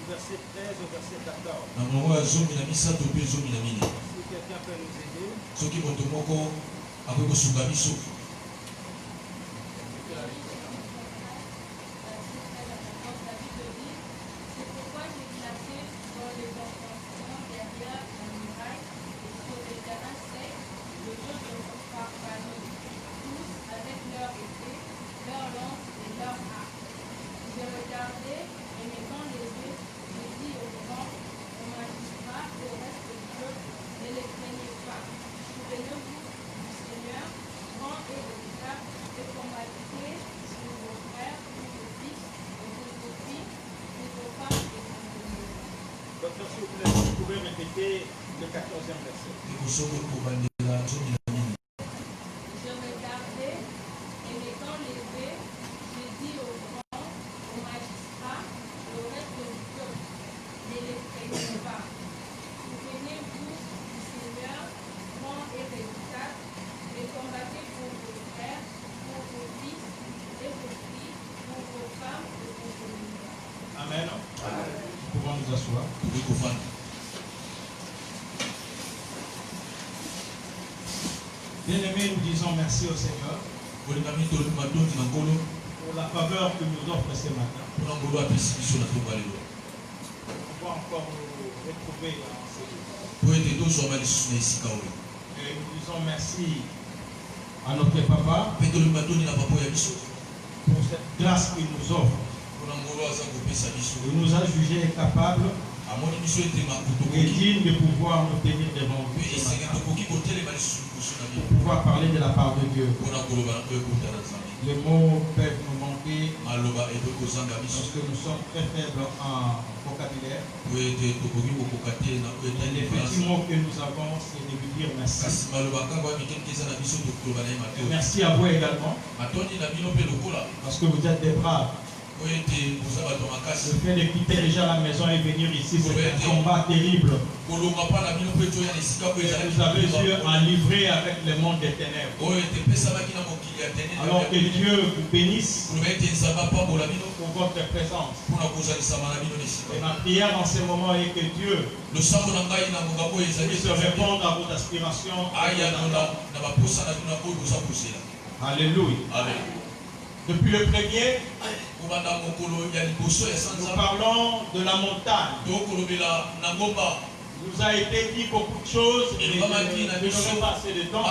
verset 13 au verset 14. Si quelqu'un peut nous aider. S'il vous plaît, vous pouvez répéter le 14e verset. Je me gardais et m'étant levé, j'ai dit aux grands, aux magistrats, au reste du peuple, ne les craignez pas. Souvenez-vous du Seigneur, grand et redoutable, et combattez pour vos frères, pour vos fils et vos filles, pour vos femmes et pour vos mineurs. Amen. Nous pouvons nous asseoir. Bien-aimés, nous disons merci au Seigneur pour la faveur que nous offre ce matin. On va encore nous retrouver dans ce lieu. Et nous disons merci à notre papa pour cette grâce qu'il nous offre. Il nous a jugés capables et dignes de pouvoir nous tenir devant vous ce matin, pour pouvoir parler de la part de Dieu. Les mots peuvent nous manquer parce que nous sommes très faibles en vocabulaire. Les petits mots que nous avons, c'est de lui dire merci. Merci à vous également, parce que vous êtes des braves. Le fait de quitter déjà la maison et venir ici, c'est un combat terrible. Vous avez dû en livrer avec le monde des ténèbres. Alors que Dieu vous bénisse pour votre présence. Et ma prière en ce moment est que Dieu puisse répondre à vos aspirations. Alléluia. Depuis le premier, nous parlons de la montagne. Il nous a été dit beaucoup de choses et nous n'avons pas assez de temps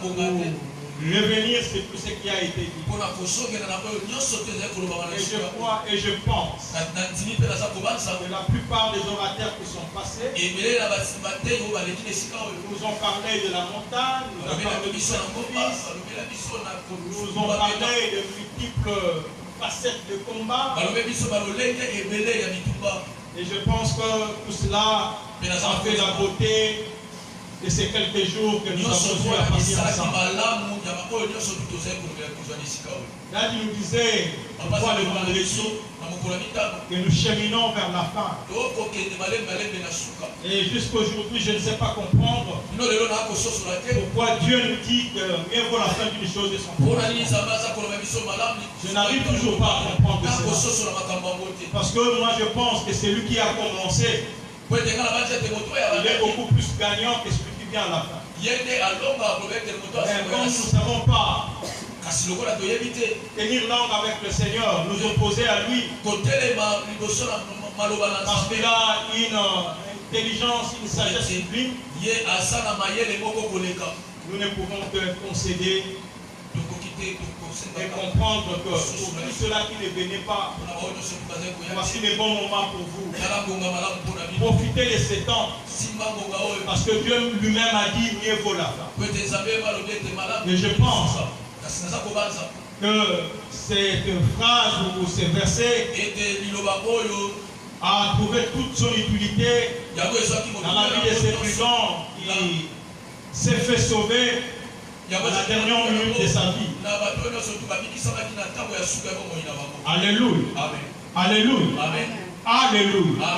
pour revenir sur tout ce qui a été dit. Et je crois et je pense que la plupart des orateurs qui sont passés nous ont parlé de la montagne, nous ont parlé de sacrifice, nous ont parlé de multiples facettes de combat. Et je pense que tout cela a fait la beauté de ces quelques jours que nous avons vu à partir ensemble. Là, il nous disait, pourquoi le vendredi, que nous cheminons vers la fin. Et jusqu'aujourd'hui, je ne sais pas comprendre pourquoi Dieu nous dit que mieux vaut la fin d'une chose et son problème. Je n'arrive toujours pas à comprendre cela. Parce que moi, je pense que c'est lui qui a commencé. Il est beaucoup plus gagnant que celui qui vient à la fin. Mais comme nous ne savons pas tenir langue avec le Seigneur, nous opposer à lui, parce qu'il a une intelligence, une sagesse sublime, nous ne pouvons que concéder et comprendre que pour tout cela qui ne venait pas, voici le bon moment pour vous. Profitez de ce temps, parce que Dieu lui-même a dit mieux vaut la fin. Mais je pense que cette phrase ou ce verset a trouvé toute son utilité dans la vie de ces brigands qui s'est fait sauver à la dernière minute de sa vie. Alléluia. Alléluia. Alléluia.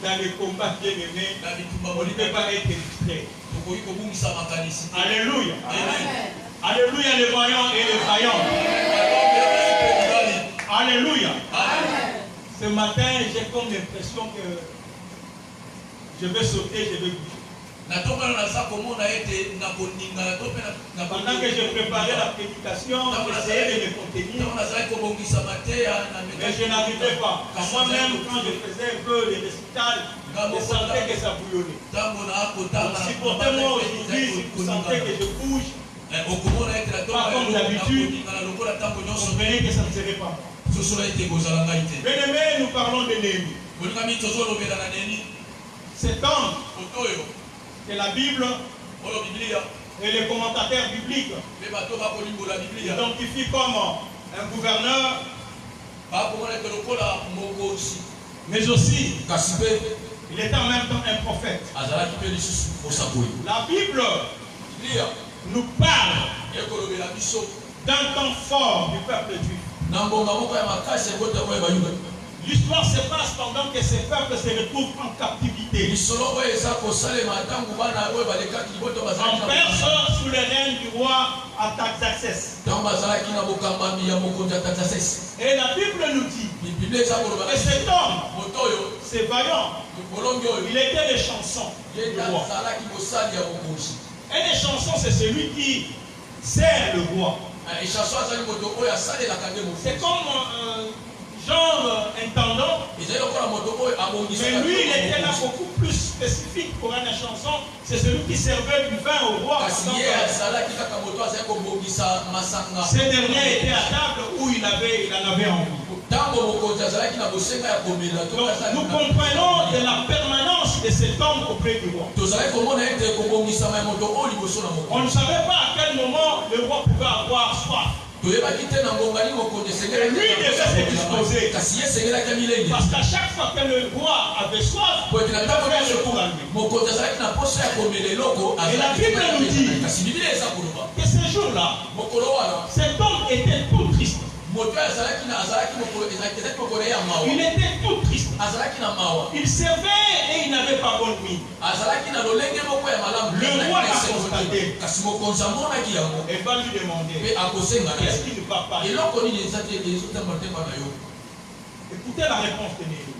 Dans les combats bien aimés, on ne peut pas être distrait. Alléluia. Alléluia les voyants et les vaillants. Alléluia. Amen. Ce matin, j'ai comme l'impression que je vais sauter, je vais bouger. Pendant que je préparais la prédication, j'essayais de me contenir, mais je n'arrivais pas. Moi-même, quand je faisais un peu les récitals, je sentais que ça bouillonnait. Supportez-moi aujourd'hui, si vous sentez que je bouge, pas comme d'habitude, comprenez que ça ne serait pas moi. Bien-aimés, nous parlons de Néhémie. Cet homme que la Bible et les commentateurs bibliques identifient comme un gouverneur, mais aussi il était en même temps un prophète. La Bible nous parle d'un temps fort du peuple juif. L'histoire se passe pendant que ces peuples se retrouvent en captivité. En Perse, sous le règne du roi Artaxerxès. Et la Bible nous dit que cet homme, c'est vaillant, il était les chansons du roi. Et les chansons, c'est celui qui sert le roi. C'est comme genre intendant, mais lui il était là beaucoup plus spécifique pour une chanson. C'est celui qui servait du vin au roi. Ce dernier était à table où il en avait envie. Donc, nous comprenons de la permanence de cet homme auprès du roi. On ne savait pas à quel moment le roi pouvait avoir soif. Et lui devait se disposer. Parce qu'à chaque fois que le roi avait soif, il devait faire le tour à lui. Et la Bible nous dit que ce jour-là, cet homme était tout triste. Il était tout triste. Il servait et il n'avait pas bonne mine. Le roi l'a constaté. Et va lui demander qu'est-ce qui ne va pas. Écoutez la réponse de Néhémie.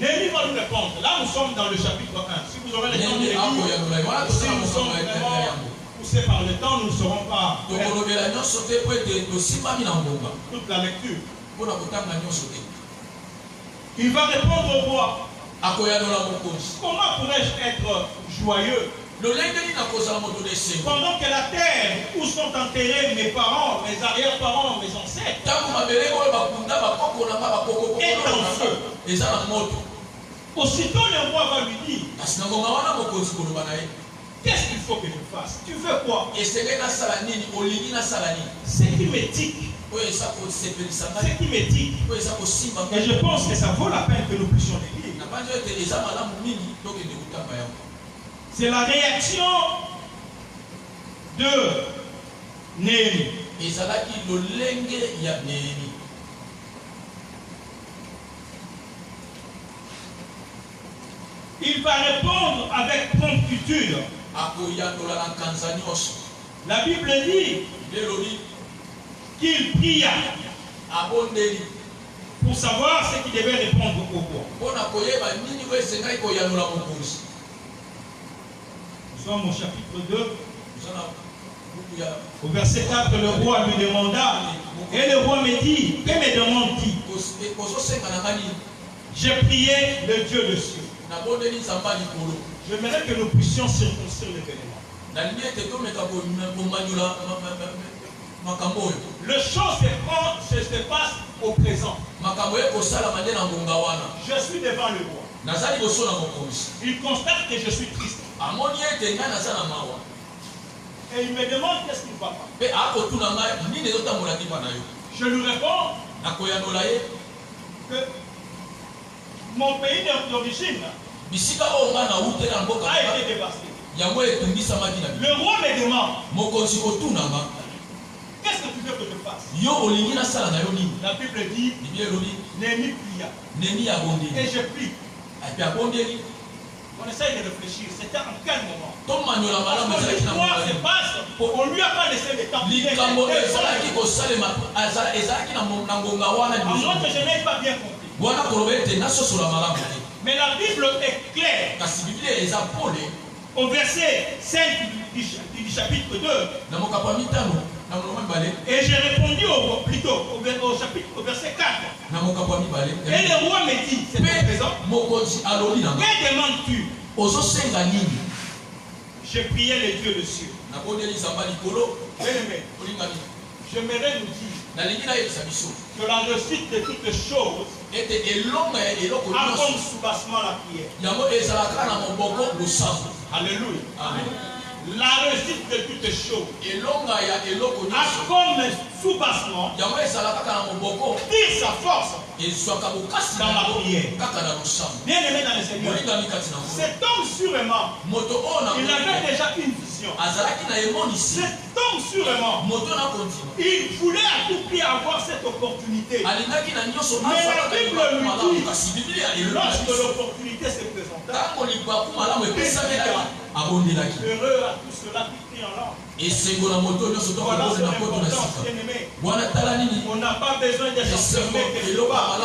Néhémie va nous répondre. Là, nous sommes dans le chapitre 1. Si vous aurez le temps de lire, si nous sommes vraiment poussés par le temps, nous ne serons pas toute la lecture. Il va répondre au roi. Comment pourrais-je être joyeux pendant que la terre où sont enterrés mes parents, mes arrière-parents, mes ancêtres est en feu? Aussitôt le roi va lui dire, qu'est-ce qu'il faut que je fasse? Tu veux quoi? Ce qui m'éthique. Et je pense que ça vaut la peine que nous puissions les lire. C'est la réaction de Néhémie. Il va répondre avec promptitude. La Bible dit qu'il pria pour savoir ce qu'il devait répondre au roi. Nous sommes au chapitre 2. Au verset 4, le roi lui demanda, et le roi me dit, que me demande-t-il? J'ai prié le Dieu de cieux. J'aimerais que nous puissions circoncire l'événement. Le chose se passe au présent. Je suis devant le roi. Il constate que je suis triste. Et il me demande qu'est-ce qu'il va pas. Je lui réponds que mon pays d'origine a été dévasté. Le roi me demande, qu'est-ce que tu veux que je fasse? La Bible dit, Néhémie pria. Et je prie. On essaye de réfléchir. C'était en quel moment? Parce que l'histoire se passe. On lui a pas laissé le temps. À moi que je n'ai pas bien compris. Mais la Bible est claire. Au verset 5 du chapitre 2. Et j'ai répondu au verset 4. Et le roi me dit, c'est présent. Que demandes-tu? J'ai prié les dieux des cieux. Bien-aimé, j'aimerais nous dire que la réussite de toutes les choses a comme soubassement la prière. Alléluia. Amen. La réussite de toutes les choses a comme soubassement dire sa force dans la prière. Bien aimé dans le Seigneur, cet homme sûrement, il avait déjà une vision. Cet homme sûrement, il voulait à tout prix avoir cette opportunité. Mais la Bible lui dit, lorsque l'opportunité se présenta, heureux à tous ceux-là qui crient en langue. Voilà son importance, bien-aimé. On n'a pas besoin de s'enfermer quelque part.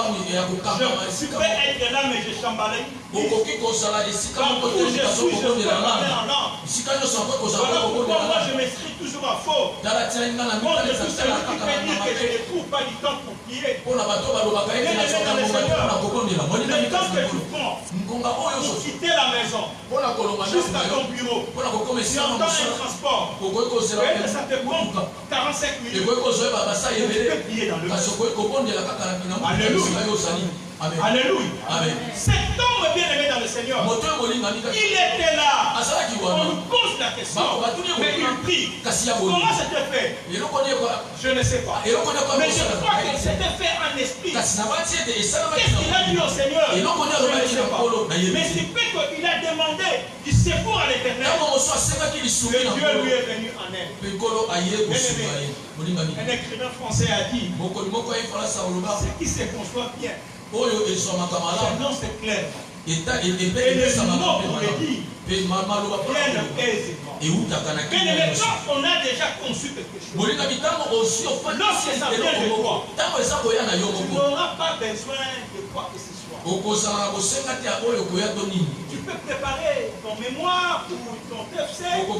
Je peux être là, mais je chambalais. Partout où je suis, je peux parler en langue. Voilà pourquoi moi je m'inscris toujours à faux. Contre tout celui qui peut dire que je ne trouve pas du temps pour prier. Le temps que tu prends pour quitter la maison jusqu'à ton bureau, tu entends un transport. Ça te prend 45 minutes. Tu peux prier dans le monde. Alléluia. Alléluia. Amen. Cet homme bien-aimé dans le Seigneur, il était là. On nous pose la question. Mais il prie. Comment c'était fait? Je ne sais pas. Mais je crois que c'était fait en esprit. Qu'est-ce qu'il a dit au Seigneur? Je ne sais pas. Mais c'est fait qu'il a demandé du secours à l'Éternel. Le Dieu lui est venu en aide. Un écrivain français a dit, ce qui se conçoit bien, son nom c'est clair. Et le mot pour le dire viennent aisément. Mais quand on a déjà conçu quelque chose, lorsque ça vient de toi, tu n'auras pas besoin de quoi que ce soit. Tu peux préparer ton mémoire ou ton TFC. On peut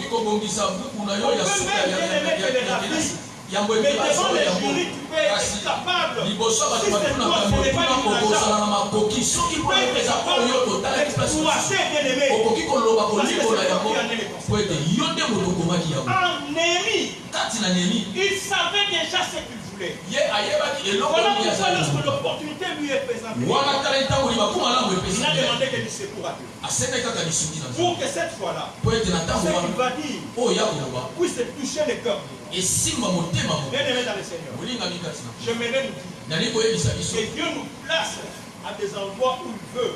même mettre les rabbis. Mais devant les jurys, tu peux être capable. Si c'est toi, ce n'est pas une agent. Tu peux être capable d'exploiter, bien-aimé. Parce que c'est toi qui en es les Néhémie, il savait déjà ce qu'il voulait. Voilà pourquoi lorsque l'opportunité lui est présentée, il a demandé que du secours à Dieu. Pour que cette fois-là, ce qu'il va dire puisse toucher les cœurs. Bien-aimé dans le Seigneur, j'aimerais nous dire que Dieu nous place à des endroits où il veut.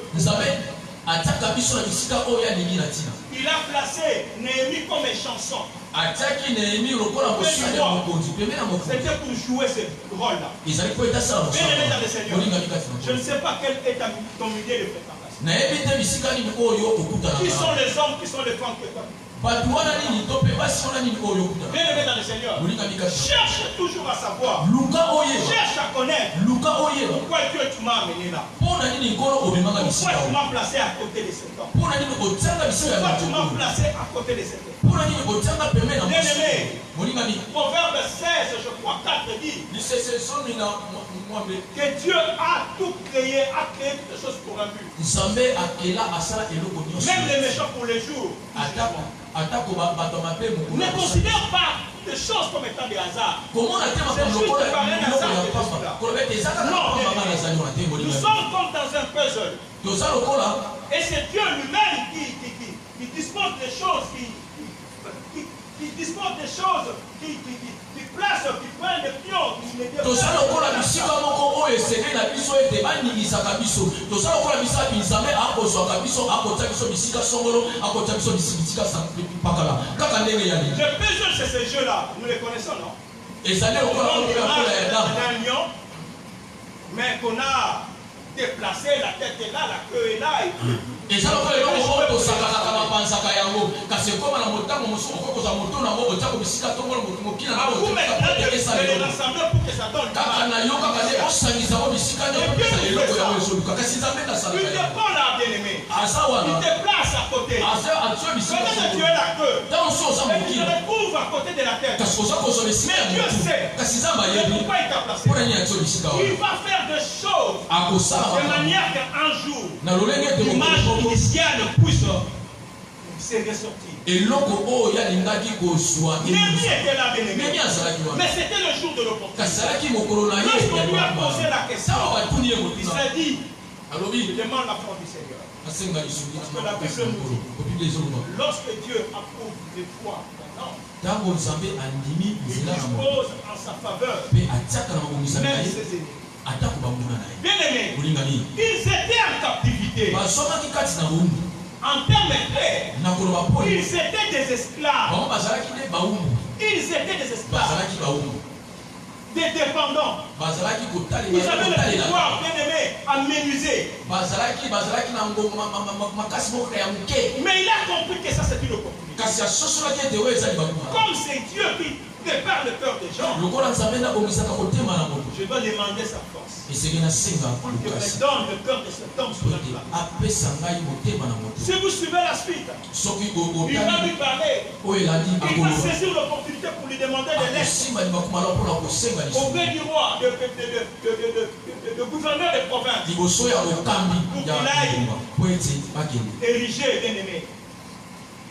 Il a placé Néhémie comme une chanson. C'était pour jouer ce rôle-là. Bien-aimé dans le Seigneur, je ne sais pas quel est ton milieu de fréquentation. Qui sont les hommes, qui sont les femmes que tu as? Bien-aimé dans le Seigneur, cherche toujours à savoir, cherche à connaître pourquoi Dieu tu m'as amené là, pourquoi tu m'as placé à côté de cet homme, pourquoi tu m'as placé à côté de cet homme. Bien-aimé, Proverbe 16, je crois 4 dit que Dieu a tout créé, a créé toutes choses pour un but. Même les méchants pour les jours. Ne considère pas les choses comme étant des hasards. C'est juste par un hasard que nous sommes comme dans un puzzle. Et c'est Dieu lui-même qui dispose des choses, qui dispose des choses, qui place, qui prend des pions, qui les développe. Le puzzle, c'est ces jeux-là. Nous les connaissons, non? On a un lion, mais qu'on a déplacé, la tête est là, la queue est là. Et ça, on peut le faire comme ça, car c'est comme la montagne, on se retrouve à moto, on a un moto, on s'y attend, on s'y attend, vous maintenant, vous allez rassembler pour que ça donne. Il dépend là, bien-aimé. Il te place à côté. Peut-être que tu es la queue. Et tu te retrouves à côté de la tête. Mais Dieu sait. C'est pourquoi il t'a placé. Il va faire des choses de manière qu'un jour, l'image initiale puisse se ressortir. Néhémie était là, bien-aimé. Mais c'était le jour de l'opportunité. Lorsqu'on lui a posé la question, il s'est dit, je demande la foi du Seigneur. Parce que la Bible nous dit, lorsque Dieu approuve les foi d'un homme, il dispose en sa faveur même ses ennemis. Bien-aimés, ils étaient en captivité. En termes clairs, ils étaient des esclaves. Ils étaient des esclaves. Des dépendants. Ils avaient le pouvoir, bien aimé, à menuiser. Mais il a compris que ça c'est une opportunité. Comme c'est Dieu qui prépare le cœur des gens, je dois demander sa force pour qu'il me donne le cœur de cet homme sur la place. Si vous suivez la suite, il va lui parler. Il va saisir l'opportunité pour lui demander de l'aide auprès du roi, de gouverneur des provinces, pour qu'il aille ériger, bien aimé,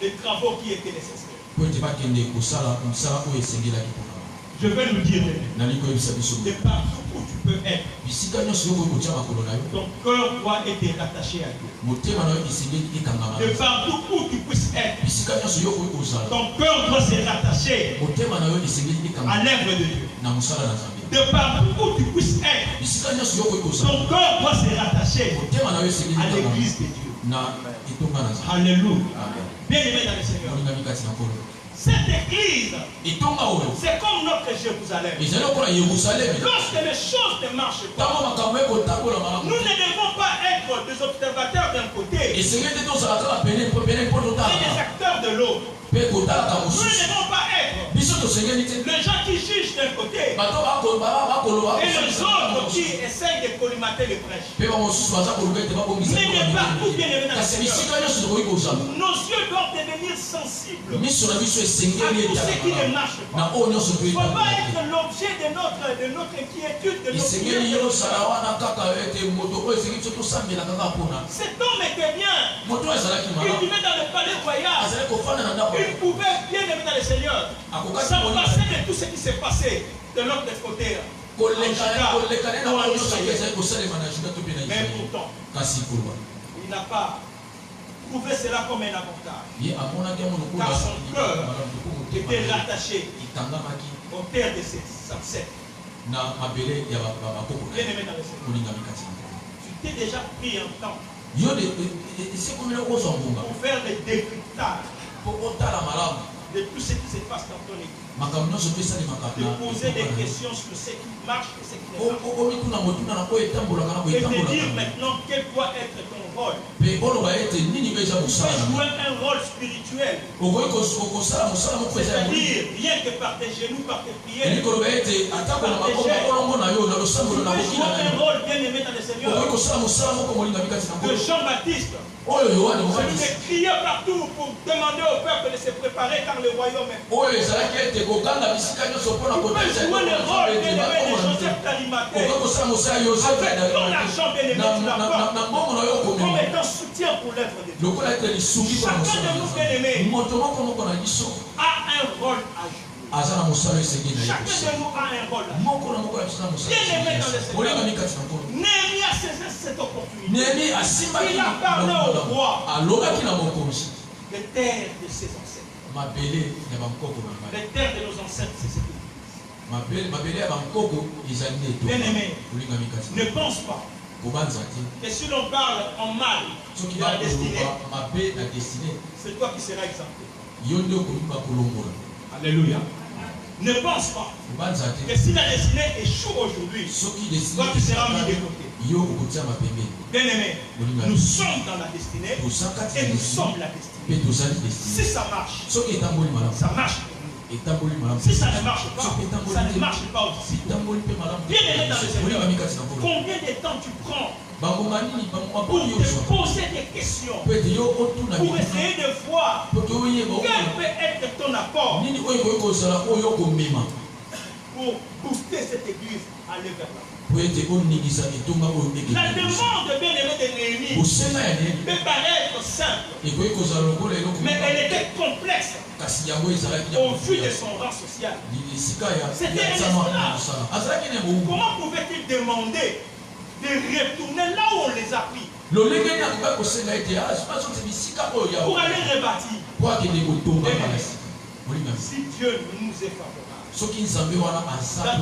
les travaux qui étaient nécessaires. Je vais nous dire, de partout où tu peux être, ton cœur doit être attaché à Dieu. De partout où tu puisses être, ton cœur doit se rattacher à l'œuvre de Dieu. De partout où tu puisses être, ton cœur doit se rattacher à l'église de Dieu. Alléluia. Bien aimé dans le Seigneur. Cette église, c'est comme notre Jérusalem. Lorsque les choses ne marchent pas, nous ne devons pas être des observateurs d'un côté et des acteurs de l'autre. Nous ne devons pas être les gens qui jugent d'un côté et les autres qui essayent de collimater les brèches. Mais de partout, bien aimé dans le Seigneur, nos yeux doivent devenir sensibles à tout ce qui ne marche pas. Il ne faut pas être l'objet de notre inquiétude, de notre inquiétude. Cet homme était bien. Il vivait dans le palais royal. Il pouvait bien aimer dans le Seigneur. Sans passer de tout ce qui s'est passé de l'autre côté. Mais pourtant, il n'a pas trouvé cela comme un avantage. Car son cœur était rattaché aux terres de ses ancêtres. Bien aimé dans le Seigneur. Tu t'es déjà pris un temps pour faire le décryptage de tout ce qui se passe dans ton église. De poser des questions sur ce qui marche et ce qui ne marche pas. Et de dire maintenant quel doit être ton rôle. Tu peux jouer un rôle spirituel. C'est-à-dire, rien que par tes genoux, par tes prières. Tu peux jouer un rôle bien aimé dans le Seigneur. De Jean-Baptiste. Celui qui criait partout pour demander au peuple de se préparer car le royaume est fort. Tu peux jouer le rôle bien aimé de Joseph d'Arimathée. Avec ton argent bien aimé, tu l'apportes comme étant soutien pour l'œuvre de Dieu. Chacun de nous bien aimés a un rôle à jouer. Chacun de nous a un rôle à jouer. Bien aimé dans le Seigneur. Néhémie a saisi cette opportunité. Il a parlé au roi des terres de ses ancêtres. Les terres de nos ancêtres, c'est ce qu'il dit. Bien aimé, ne pense pas que si l'on parle en mal de la destinée, c'est toi qui seras exempté. Alléluia. Ne pense pas que si la destinée échoue aujourd'hui, toi tu seras mis de côté. Bien-aimés, nous sommes dans la destinée et nous sommes la destinée. Si ça marche, ça marche. Si ça ne marche pas, ça ne marche pas aussi. Bien-aimé dans le Seigneur, combien de temps tu prends pour te poser des questions, pour essayer de voir quel peut être ton apport pour booster cette église à aller vers la demande, bien-aimé de Néhémie, peut paraître simple, mais elle était complexe au vu de son rang social. C'était un esclave. Comment pouvait-il demander de retourner là où on les a pris pour aller rebâtir? Si Dieu nous est favorable,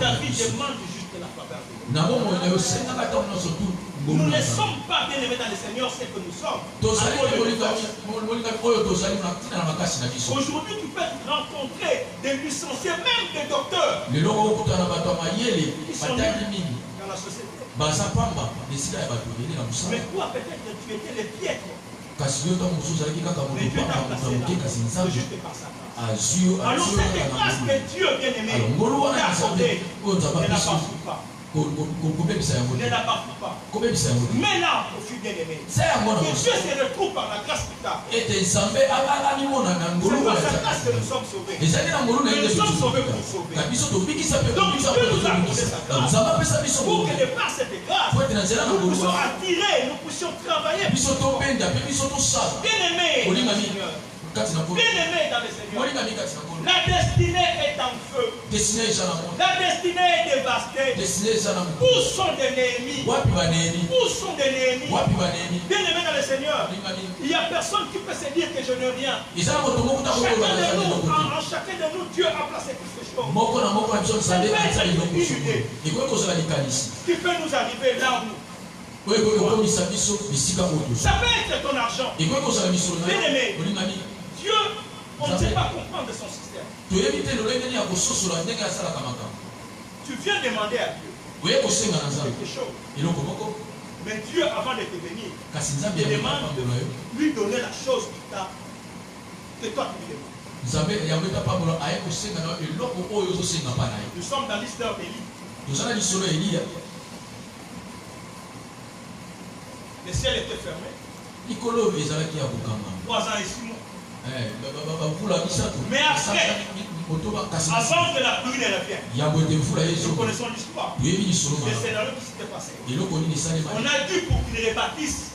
David demande juste la faveur. Nous ne sommes pas bien aimés dans le Seigneur, c'est que nous sommes. Aujourd'hui, tu peux rencontrer des licenciés, même des docteurs, qui sont dans la société. Mais toi, peut-être tu étais le piètre. Mais Dieu t'a placé là, juste par sa grâce. Alors cette grâce que Dieu bien-aimé t'a accordée, ne la partout pas. Ne la partout pas. Mais là, au fil bien-aimé, que Dieu se retrouve par la grâce plus tard. C'est par sa grâce que nous sommes sauvés. Nous sommes sauvés pour sauver. Donc Dieu nous a accordé sa grâce pour que de par cette grâce, nous puissions attirer, nous puissions travailler. Bien-aimé, bien-aimé dans le Seigneur, la destinée est en feu. La destinée est dévastée. Où sont des Néhémies? Où sont des Néhémies? Bien-aimé dans le Seigneur, il n'y a personne qui peut se dire que je n'ai rien. Chacun de nous, Dieu a placé quelque chose. Ça peut être une idée qui peut nous arriver là où. Ça peut être ton argent. Bien-aimé, Dieu, on ne sait pas comprendre son système. Tu viens demander à Dieu quelque chose. Mais Dieu, avant de te venir, te demande de lui donner la chose que toi tu lui demandes. Nous sommes dans l'histoire d'Élie. Le ciel était fermé. 3 ans et 6 mois. Mais après, avant que la pluie ne revienne, nous connaissons l'histoire. Le scénario qui s'était passé. On a dû, pour qu'il rebâtisse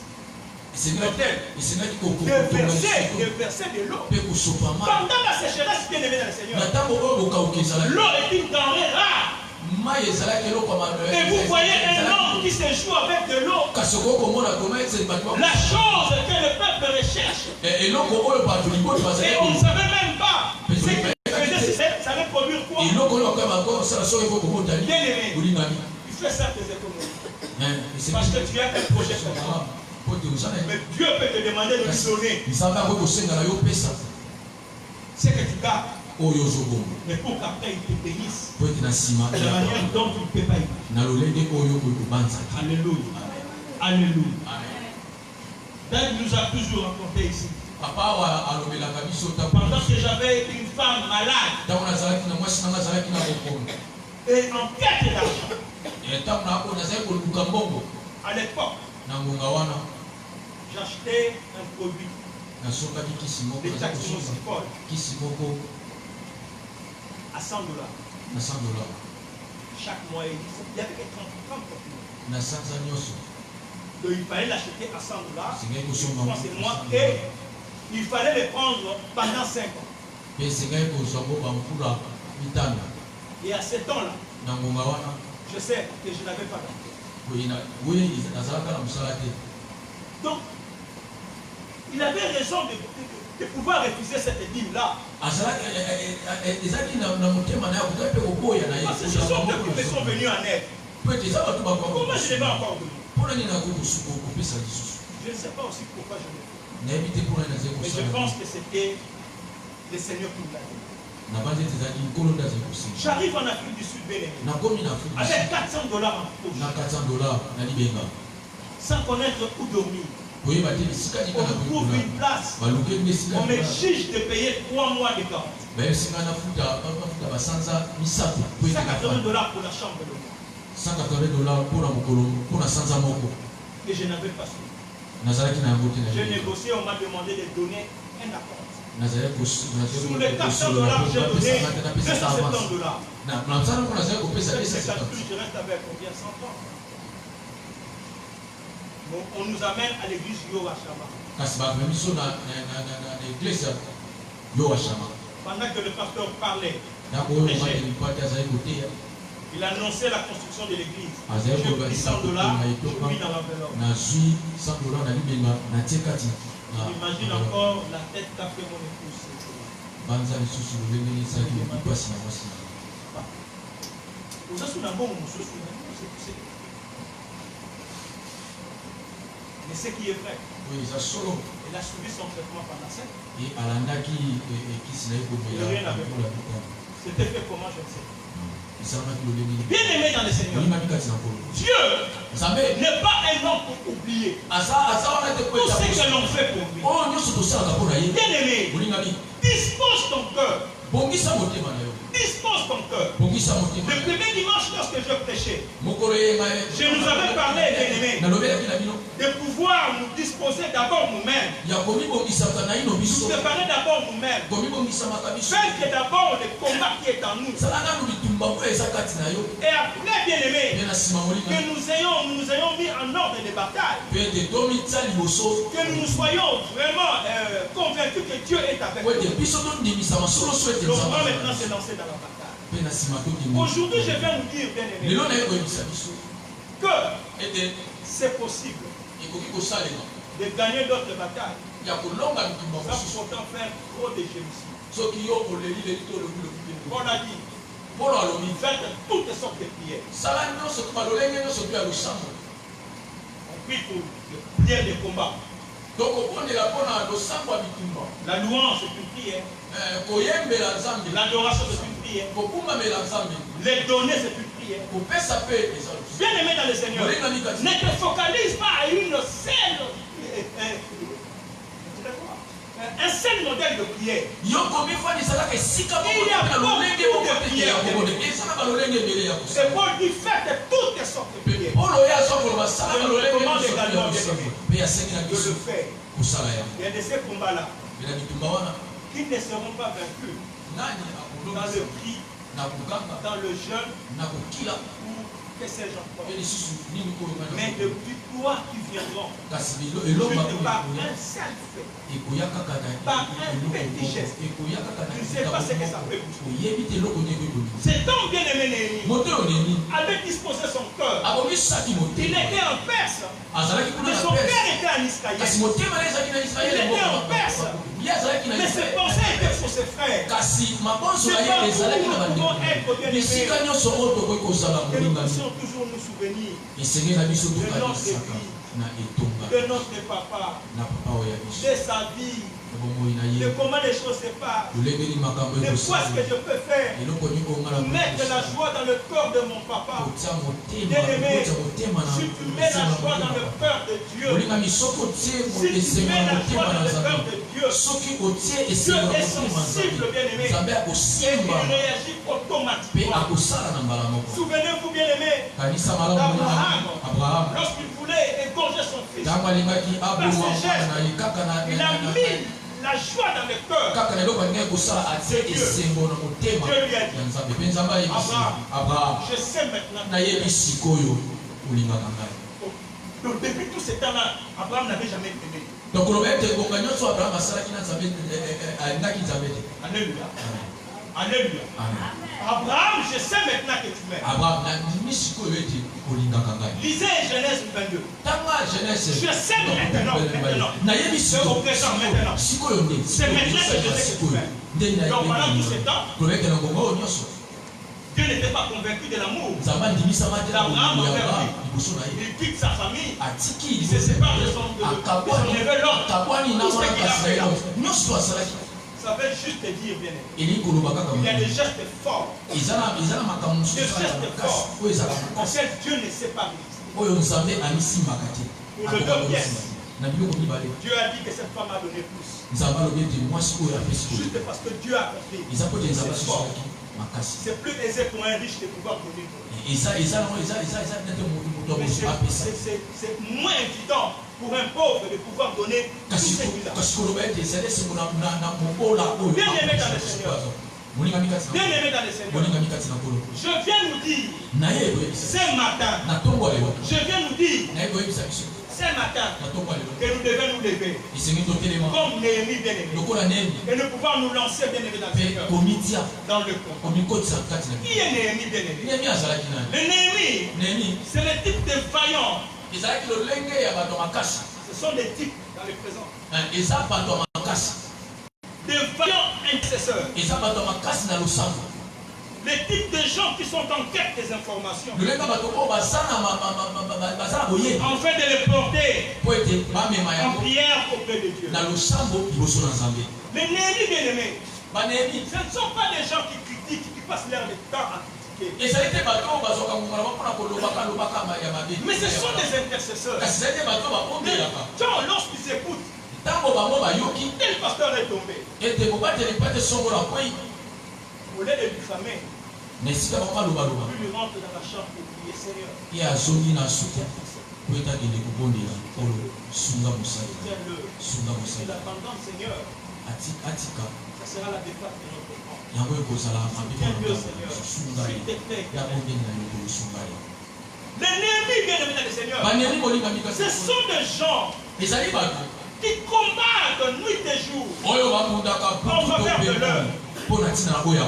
l'autel, déverser de l'eau. Pendant la sécheresse, bien aimé dans le Seigneur, l'eau est une denrée rare. Et vous voyez un homme qui se joue avec de l'eau. La chose que le peuple recherche. Et on ne savait même pas ce que ça allait produire quoi. Bien aimé, il fait ça tes économies. Parce que tu as un projet comme ça. Mais Dieu peut te demander de lui donner ce que tu gardes. Mais pour qu'après il te bénisse de la manière dont tu ne peux pas imaginer. Alléluia. Alléluia. David nous a toujours rencontrés ici. Pendant que j'avais une femme malade et en quête d'argent, à l'époque, j'achetais un produit, des taximosifol, à $100. Chaque mois, il y avait 30 donc il fallait l'acheter à $100. C'est moi et il fallait le prendre pendant 5 ans. Et à ce temps-là, je sais que je n'avais pas d'argent. Donc, il avait raison de pouvoir refuser cette dîme-là. Parce que ce sont eux qui me sont venus en aide. Comment je ne vais encore venir? Je ne sais pas aussi pourquoi je l'ai fait. Mais je pense que c'était le Seigneur qui nous l'a dit. J'arrive en Afrique du Sud, bien aimé, avec $400 en poche, sans connaître où dormir. On me trouve une place, on me juge de payer 3 mois de garde. $180 pour la chambre de l'homme. Et je n'avais pas su. J'ai négocié, on m'a demandé de donner un accord. Sur les $400, j'ai donné $270. Je reste avec combien? 100 ans. Bon, on nous amène à l'église Yohashama. Pendant que le pasteur parlait, il annonçait la construction de l'église. J'ai pris $100, j'ai mis dans l'enveloppe. J'imagine encore la tête qu'a fait mon épouse. Mais ce qui est vrai, il a suivi son traitement pendant 7 ans. C'était fait comment, je ne sais pas. Bien aimé dans le Seigneur, Dieu n'est pas un homme pour oublier tout ce que l'on fait pour lui. Bien aimé, dispose ton cœur. Dispose ton cœur. Le premier dimanche, lorsque je prêchais, je nous avais parlé, bien aimé, de pouvoir nous disposer d'abord nous-mêmes. Nous préparer d'abord nous-mêmes. Faire que d'abord le combat qui est en nous. Et après, bien aimé, que nous ayons mis en ordre de bataille. Que nous soyons vraiment convaincus que Dieu est avec nous. Donc, on va maintenant se lancer dans la bataille. Aujourd'hui, je vais vous dire, bien aimé, que c'est possible de gagner d'autres batailles sans pourtant faire trop de gémissement. On a dit, faites toutes sortes de prières. On prie pour les prières de combat. La louange est une prière. L'adoration c'est une prière. Les données c'est une prière. Bien aimé dans le Seigneur, ne te focalise pas à une seule, un seul modèle de prière. Il y a beaucoup de prières. C'est pour lui faire toutes sortes de prières. Je me recommande également de le faire. Il y a de ces combats-là qui ne seront pas vaincus dans le cri, dans le jeûne, ou que sais-je encore. Mais de victoires qui viendront juste par un seul fait, par un petit geste. Tu ne sais pas ce que ça peut bouger. Cet homme bien-aimé Néhémie avait disposé son cœur. Il était en Perse. Mais son père était en Israël. Il était en Perse. Mais ses pensées étaient sur ses frères. C'est pas où nous pouvons être bien-aimés. Que nous puissions toujours nous souvenir de notre vie, de notre papa, de sa vie, de comment les choses se passent, de quoi ce que je peux faire pour mettre la joie dans le cœur de mon papa. Bien-aimé, si tu mets la joie dans le cœur de Dieu, si tu mets la joie dans le cœur de Dieu, Dieu est sensible, bien-aimé, et il réagit automatiquement. Souvenez-vous, bien-aimé, d'Abraham, lorsqu'il voulait égorger son fils, par ses gestes, il a mis la joie dans le cœur. Dieu lui a dit, Abraham, je sais maintenant. Donc depuis tout ce temps-là, Abraham n'avait jamais aimé. Donc Alléluia. Alléluia. Abraham, je sais maintenant que tu m'aimes. Lisez Genèse 22. Je sais maintenant. C'est au présent maintenant. C'est maintenant que je sais que tu m'aimes. Donc pendant tout ce temps, Dieu n'était pas convaincu de l'amour d'Abraham envers lui. Il quitte sa famille, il se sépare de son neveu Lot. Tout ce qu'il a fait là, ça savez juste dire bien aimé. Il y a des gestes forts. Des gestes forts. Auxquels Dieu ne sait pas résister. Pour le 2 pièces. Dieu a dit que cette femme a donné plus. Juste parce que Dieu a compris. C'est fort. C'est plus aisé pour un riche de pouvoir donner. C'est moins évident pour un pauvre de pouvoir donner tout ce qu'il a. Bien aimé dans le Seigneur. Bien aimé dans le Seigneur. Je viens nous dire ce matin. Je viens nous dire ce matin que nous devons nous lever comme Néhémie bien aimé et nous pouvons nous lancer bien aimé dans le Seigneur dans le camp. Qui est Néhémie bien aimé? Le Néhémie, c'est le type de vaillant. Ce sont des types dans le présent. Des vaillants intercesseurs. Les types de gens qui sont en quête des informations. En fait de les porter en prière auprès de Dieu. Les Néhémie bien aimés, ce ne sont pas des gens qui critiquent, qui passent leur temps à critiquer. Mais ce sont des intercesseurs. Quand lorsqu'ils écoutent, tel pasteur est tombé. Au lieu de lui fammer, lui rentre dans la chambre et prier Seigneur. L'abandon Seigneur, ça sera la défaite de notre camp. Tiens-le Seigneur, s'il te plaît. Les Néhémie bien aimés dans le Seigneur, ce sont des gens qui combattent nuit et jour en faveur de l'heure. Alléluia.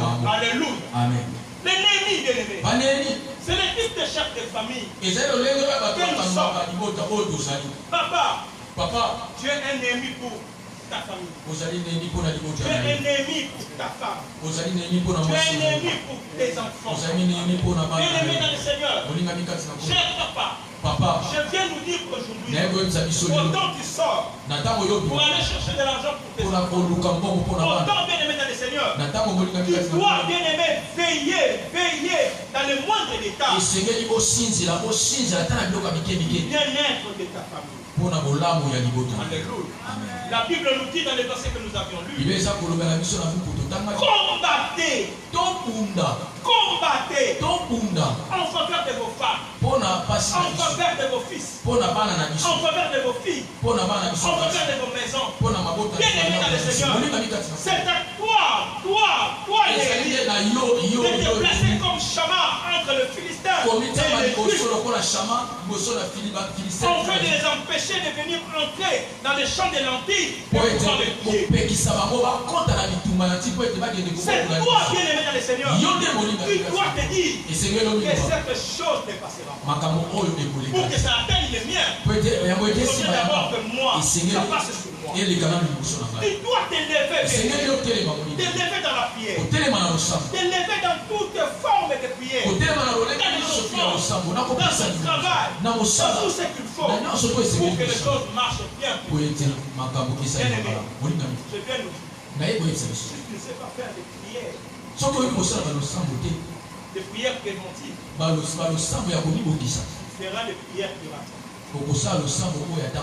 Amen. Les Néhémie bien aimés, c'est le type de chef de famille. Papa, tu es un ennemi pour ta famille. Tu es un ennemi pour ta femme. Tu es un ennemi pour tes enfants. Bien aimé dans le Seigneur, cher papa, je viens nous dire aujourd'hui, autant tu sors pour aller chercher de l'argent pour tes enfants, autant bien aimé dans le Seigneur, tu dois bien aimé veiller dans le moindre détail bien-être de ta famille. Alléluia. La Bible nous dit dans les versets que nous avions lus, combattez en faveur de vos femmes, en faveur de vos fils, en faveur de vos filles, en faveur de vos maisons. Bien aimé dans le Seigneur, c'est à toi Néhémie, de te placer comme Chama entre le Philistin et le Juif, afin de les empêcher de venir entrer dans les champs de lentilles pour pouvoir les piller. C'est toi bien aimé dans le Seigneur, tu dois te dire que cette chose ne passera pas. Pour que ça atteigne les miens, il faut d'abord que moi, ça passe sur moi. Tu dois te lever dans la prière, te lever dans toutes formes de prière, dans les enfants, dans ton travail, dans tout ce qu'il faut pour que les choses marchent bien. Bien aimé, je viens nous dire, si tu ne sais pas faire des prières, des prières préventives, tu feras des prières curatives.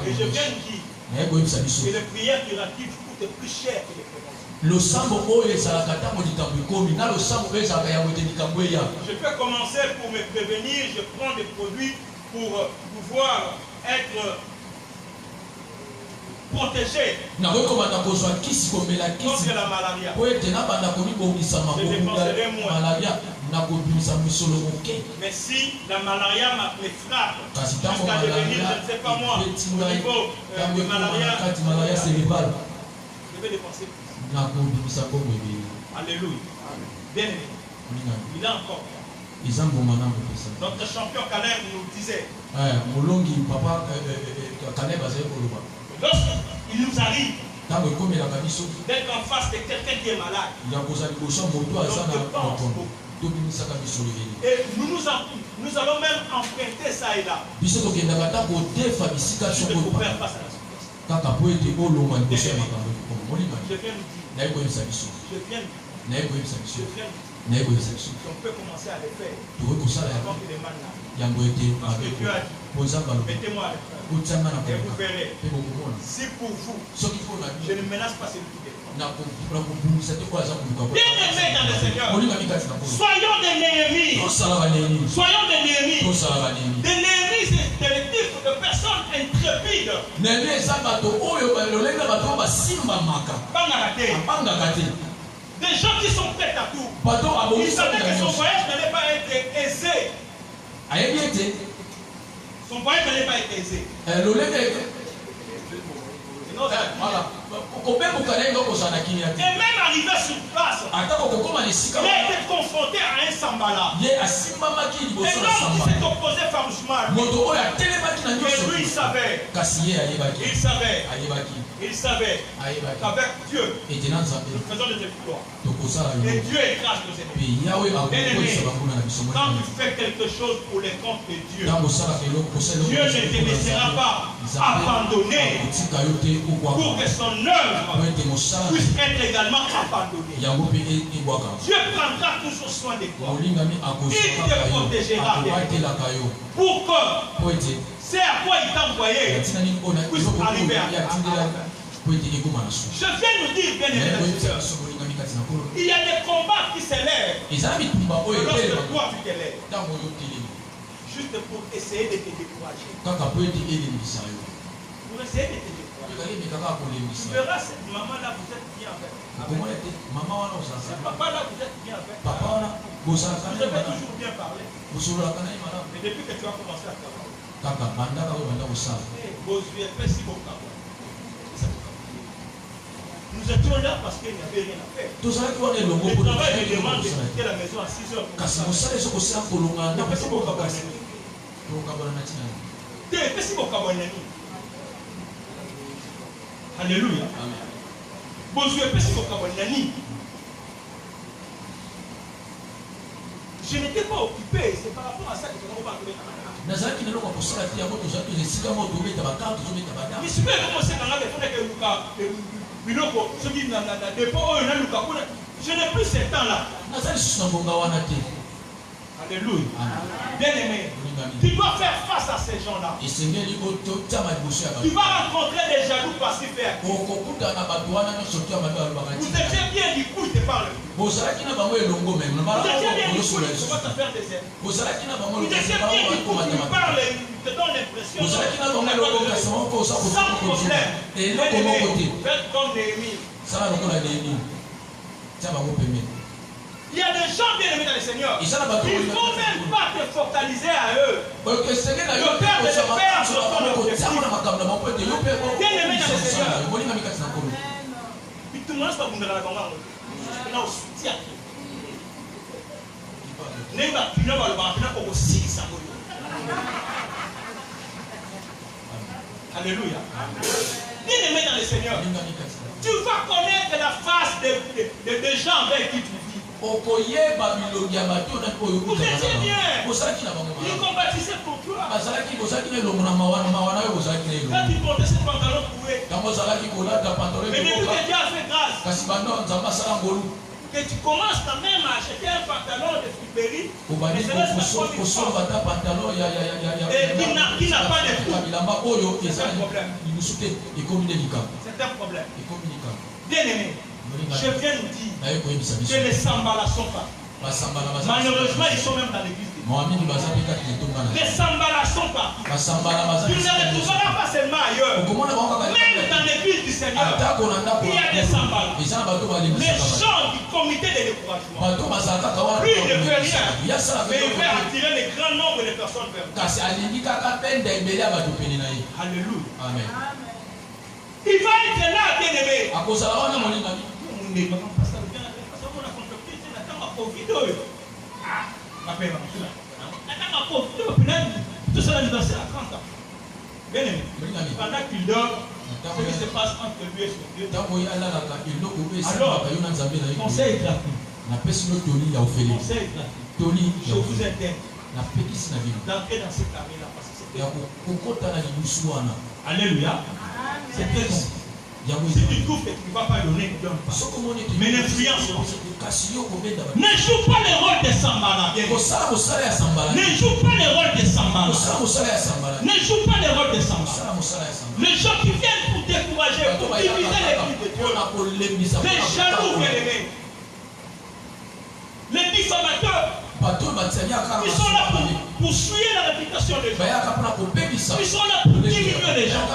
Et je viens nous dire que les prières curatives coûtent plus cher que les préventives. Je peux commencer pour me prévenir, je prends des produits pour pouvoir être protégé contre la malaria. Je dépenserai moins. Mais si la malaria me frappe jusqu'à devenir, je ne sais pas moi, au niveau de malaria, je vais dépenser plus. Alléluia. Bien aimé. Il est encore là. Notre champion Caleb nous disait, lorsqu'il nous arrive d'être en face de quelqu'un qui est malade, et nous allons même emprunter ça et là, juste pour faire face à la situation. Je viens nous dire, On peut commencer à le faire. Avant que les mains parce que Dieu a dit, mettez-moi à l'épreuve. Et vous verrez. Si pour vous, je ne menace pas celui qui dépend. Bien-aimés dans le Seigneur, soyons des Néhémies. Soyons des Néhémies. Des Néhémies, c'est le type de personnes intrépides. Des gens qui sont prêts à tout. Ils savaient que son voyage n'allait pas être aisé. Son voyage n'allait pas être aisé. Et même arrivé sur place, il a été confronté à un Sambala. Et donc il s'est opposé farouchement. Et lui, il savait. Il savait qu'avec Dieu, nous faisons des exploits. Et Dieu écrase nos ennemis. Bien-aimé, quand tu fais quelque chose pour les comptes de Dieu, Dieu ne te laissera pas abandonner pour que son œuvre puisse être également abandonnée. Dieu prendra toujours soin de toi. Il te protégera. Pour que c'est à quoi il t'a envoyé puisse arriver à je viens nous dire, bien aimé, il y a des combats qui s'élèvent lorsque toi tu t'élèves. Juste pour essayer de te décourager. Pour essayer de te décourager. Tu verras cette maman-là, vous êtes bien avec. Cette papa-là, vous êtes bien avec. Vous avez toujours bien parlé. Mais depuis que tu as commencé à travailler, vos yeux fait si beau travail. Nous étions là parce qu'il n'y avait rien à faire. Le travail me demande de quitter la maison à 6 heures. Alléluia. Je n'étais pas occupé, c'est par rapport à ça que je n'ai pas parlé. Je suis je n'ai plus ce temps-là. Alléluia. Bien aimé, tu dois faire face à ces gens-là. Tu vas rencontrer des jaloux passifs et actifs. Vous étiez bien du coup, il te parle. Vous étiez bien du coup, il va te faire des aides. Vous étiez bien du coup, il parle, il te donne l'impression. Sans problème. Faites comme Néhémie. Il y a des gens bien aimés dans le Seigneur. Il ne faut même pas te focaliser à eux. Le Père de le Père sur ton objectif. Bien aimé dans le Seigneur. Il te mange pas pour me la comprendre. Il a soutien. Alléluia. Bien aimé dans le Seigneur. Tu vas connaître la face des gens avec qui tu vis. Vous étiez bien. Ils combattissaient pour toi. Quand tu portais ce pantalon troué, mais depuis que Dieu a fait grâce, que tu commences quand même à acheter un pantalon de friperie, mais c'est là qui n'a pas de trou. C'est un problème. C'est un problème. Bien aimé, je viens nous dire que les Sambala sont pas. Malheureusement, ils sont même dans l'église. Les Sambala sont pas. Tu ne les retrouveras pas seulement ailleurs. Même dans l'église du Seigneur, il y a des Sambala. Les gens du comité de découragement. Lui, il ne fait rien. Mais il fait attirer les grands nombres de personnes vers lui. Alléluia. Amen. Il va être là, bien aimé. Tout ça l'anniversaire à 30 ans. Bien aimé. Pendant qu'il dort, ce qui se passe entre lui et son Dieu. Alors, conseil est gratuit. Conseil est gratuit. Je vous interdis d'entrer dans cette année-là parce que c'est Alléluia. C'est très bon. Si tu trouves que tu ne vas pas donner, ne donne pas. Mais l'influence. Ne joue pas le rôle de Sambala. Ne joue pas le rôle de Sambala. Ne joue pas le rôle de Sambala. Les gens qui viennent pour décourager, pour diviser l'église de Dieu. Les jaloux, bien-aimés. Les diffamateurs. Ils sont là pour souiller la réputation des gens. Ils sont là pour diminuer les gens.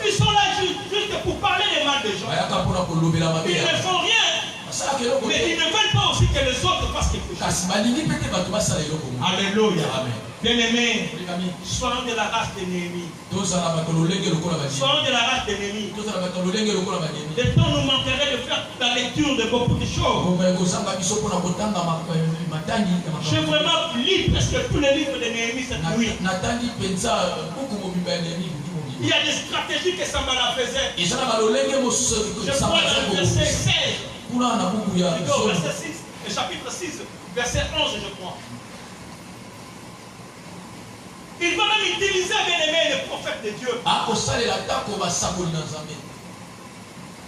Ils sont là juste pour parler des mal des gens. Ils ne font rien. Mais ils ne veulent pas aussi que les autres fassent quelque chose. Alléluia. Bien-aimés, soyons de la race de Néhémie. Soyons de la race de Néhémie. Le temps nous manquerait de faire la lecture de beaucoup de choses. J'ai vraiment lu presque tous les livres de Néhémie cette nuit. Il y a des stratégies que Sambala faisait. Je crois dans le verset 16. Verset 6, le chapitre 6, verset 11, je crois. Il va même utiliser, bien-aimé, le prophète de Dieu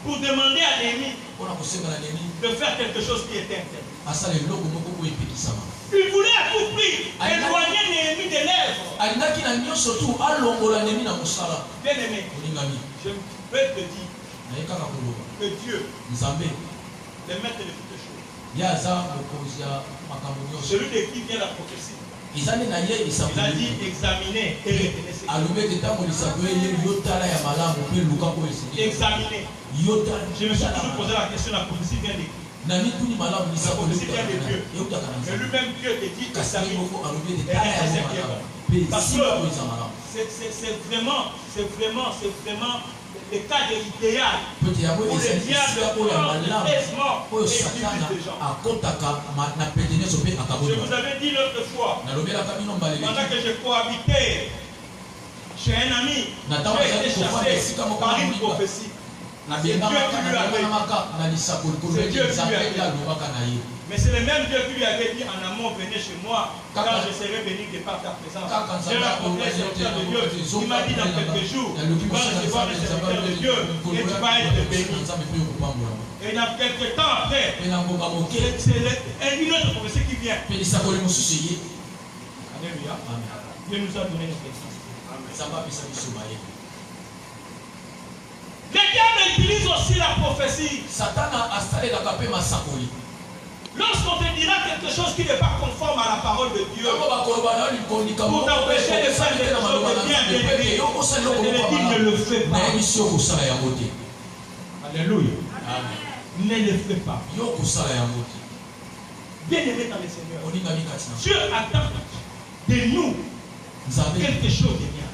pour demander à Néhémie de faire quelque chose qui était interdit. Il voulait à tout prix éloigner Néhémie des lèvres. Bien-aimé, je veux te dire que Dieu, le maître de toutes choses, celui de qui vient la prophétie, il a dit examiner et retenir. Examiner. Je me suis toujours posé la question, la prophétie vient de qui? La prophétie vient de Dieu. Mais lui-même Dieu te dit examiner. Parce que c'est vraiment le cas de l'idéal où le diable prend l'aisement et divise les gens. Je vous avais dit l'autre fois, pendant que je cohabitais chez un ami, j'ai été chassé par une prophétie. C'est Dieu qui lui avait dit. Mais c'est le même Dieu qui lui avait dit en amont, venez chez moi, car je serai béni de par ta présence. J'ai rencontré le serviteur de Dieu. Il m'a dit dans quelques jours, tu vas recevoir le serviteur de Dieu et tu vas être béni. Et dans quelques temps après, c'est une autre prophétie qui vient. Alléluia. Dieu nous a donné une présence. Le diable utilise aussi la prophétie. Lorsqu'on te dira quelque chose qui n'est pas conforme à la parole de Dieu, pour t'empêcher de faire quelque chose de bien, ne le fais pas. Alléluia. Ne le fais pas. Bien aimé dans le Seigneur, Dieu attend de nous quelque chose de bien.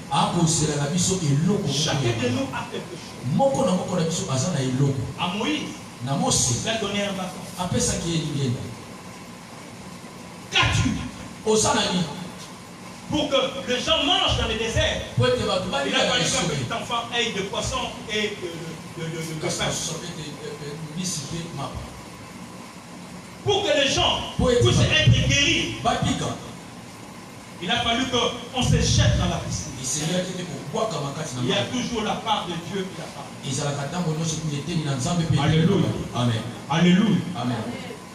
Chacun de nous a quelque chose. À Moïse, il a donné un bâton. Qu'as-tu pour que les gens mangent dans le désert? Il a fallu qu'un petit enfant ait de poissons et de pain. Pour que les gens puissent être guéris, il a fallu qu'on se jette dans la piscine. Il y a toujours la part de Dieu qui la part. Alléluia. Amen. Alléluia. Amen.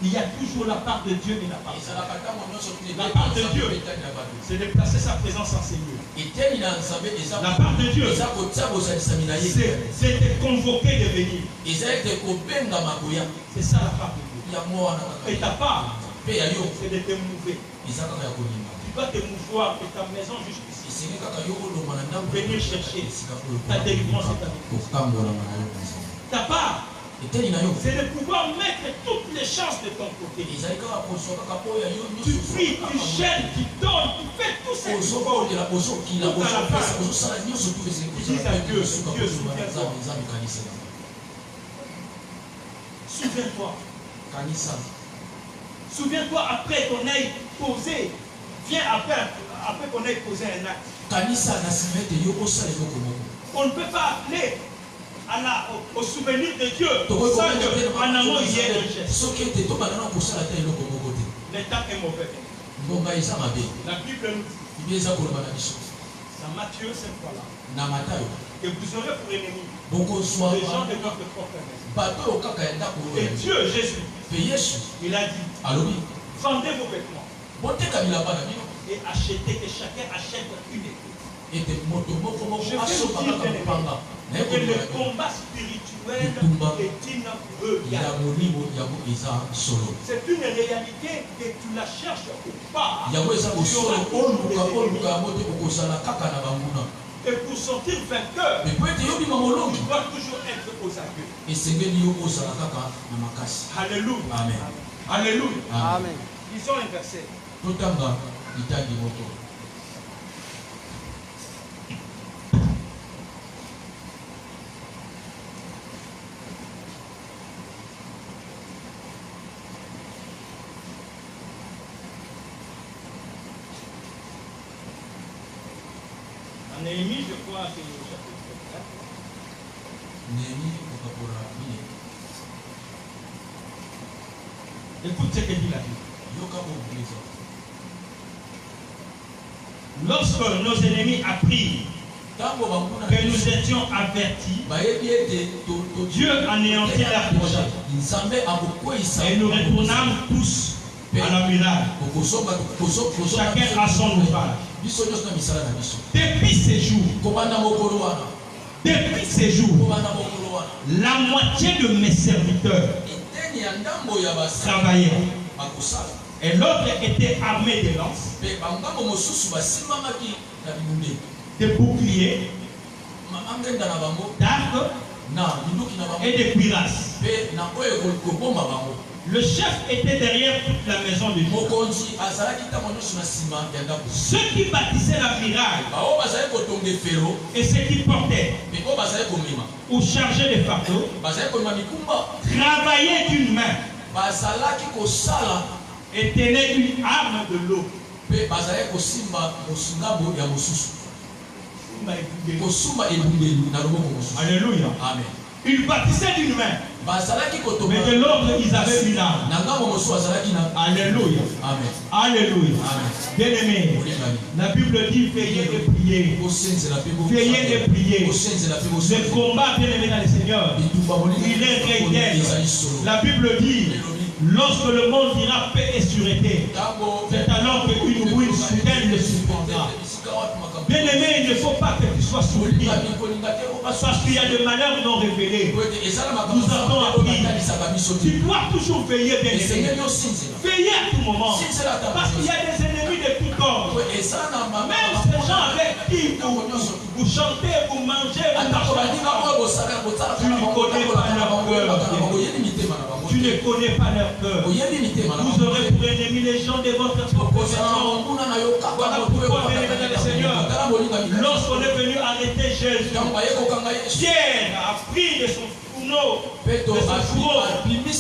Il y a toujours la part de Dieu et la part de Dieu. La part de Dieu, c'est de placer sa présence en ces lieux. La part de Dieu, c'est de convoquer de venir. C'est ça la part de Dieu. Et ta part, c'est de te mouver. Tu dois te mouvoir de ta maison jusqu'ici. Venir chercher ta délivrance et ta victoire. Ta part, c'est de pouvoir mettre toutes les chances de ton côté. Tu pries, tu gênes, tu donnes, tu fais tout ce que tu veux. Dis à Dieu, souviens-toi. Souviens-toi après qu'on ait posé. Viens après qu'on ait posé un acte. On ne peut pas appeler au souvenir de Dieu sans qu'en amont il y ait un geste. Le temps est mauvais. La Bible nous dit, Dans Matthieu, cette fois-là, que vous aurez pour ennemi les gens de votre propre maison. Et Dieu, Jésus, il a dit, vendez vos vêtements et achetez, que chacun achète une épouse. Je vais vous dire que le combat spirituel est une c'est une réalité que tu la cherches ou pas. Et pour sortir vainqueur, tu dois toujours être aux aguets. Alléluia. Amen. Alléluia. Amen. Lisons un verset. Néhémie, je crois que c'est le chapitre 4. Écoute ce que dit la Bible. Lorsque nos ennemis apprirent que nous étions avertis, Dieu anéantit leur projet. Et nous retournâmes tous à la muraille. Chacun à son ouvrage. Depuis ces jours, la moitié de mes serviteurs travaillaient. Et l'autre était armé de lances, de boucliers, d'arcs et de cuirasses. Le chef était derrière toute la maison de Juda. Ceux qui bâtissaient la muraille et ceux qui portaient ou chargeaient les fardeaux travaillaient d'une main et tenaient une arme de l'eau. Alléluia. Amen. Ils bâtissaient d'une main, mais de l'autre ils avaient une arme. Alléluia. Amen. Alléluia. Bien aimé, la Bible dit veillez et priez. Veillez et priez. Le combat, bien aimé dans le Seigneur, il est réel. La Bible dit lorsque le monde dira paix et sûreté, c'est alors qu'une ruine soudaine le surprendra. Bien aimé, il ne faut pas que tu sois surpris, parce qu'il y a des malheurs non révélés. Nous avons appris. Tu dois toujours veiller, bien aimé. Veiller à tout moment. Parce qu'il y a des ennemis de tout ordre. Même ces gens avec qui vous chantez, vous mangez, tu ne connais pas leur cœur. Vous aurez pour ennemi les gens de votre profession. Voilà pourquoi, bien aimé le Seigneur, lorsqu'on est venu arrêter Jésus, Pierre a pris de son fourneau, de son fourreau, une épée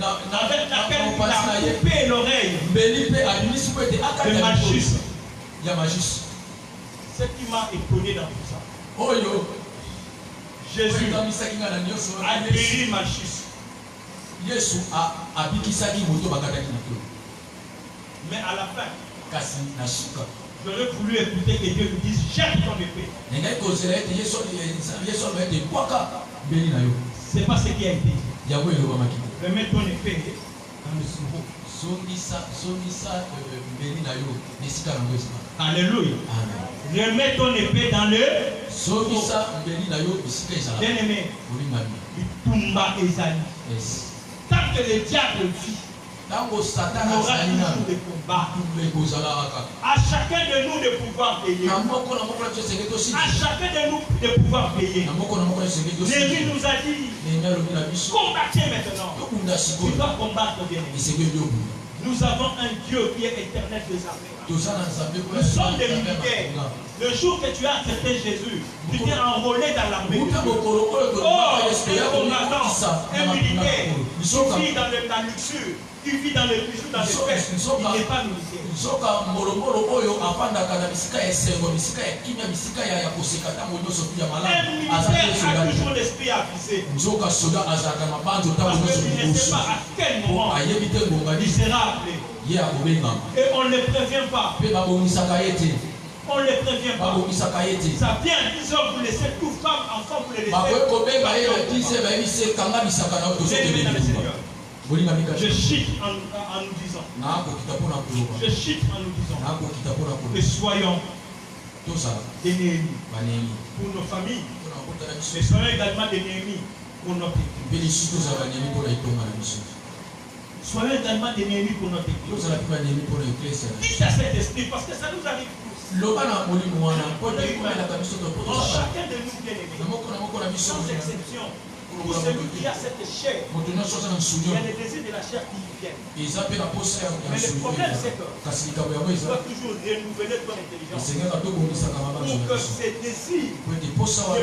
avec laquelle il a coupé l'oreille de Malchus. Ce qui m'a étonné dans tout ça, Jésus a guéri Malchus. Mais à la fin, j'aurais voulu écouter que Dieu lui dise jette ton épée. C'est pas ce qui a été dit. Remets ton épée dans le seau. Alléluia. Remets ton épée dans le seau. Bien aimé, Itumba Ezali. Tant que le diable vit, il y aura toujours des combats. À chacun de nous de pouvoir payer. À chacun de nous de pouvoir payer. Jésus nous a dit combattez maintenant. Tu dois combattre, bien aimé. Nous avons un Dieu qui est éternel des armées. Nous sommes des militaires. Le jour que tu as accepté Jésus, tu t'es enrôlé dans l'armée. Oh, c'est un combattant, un militaire qui vit dans la luxure, qui vit dans les bijoux, dans les fêtes. Il n'est pas militaire. Un militaire a toujours l'esprit avisé. Parce qu'il ne sait pas à quel moment il sera appelé. Et on ne le prévient pas. On ne les prévient pas. Ça vient à 10 heures, vous laissez tout femme, enfant, vous les laissez. Je chute en nous disant. Je chute en nous disant. Que soyons des Néhémies pour nos familles. Mais soyons également des Néhémies pour notre église. Soyons également des Néhémies pour notre église. Dites à cet esprit parce que ça nous arrive tous. En chacun de nous, bien aimés, sans exception. Pour celui qui a cette chair, il y a les désirs de la chair qui viennent. Mais le problème, c'est que tu dois toujours renouveler ton intelligence pour que ces désirs ne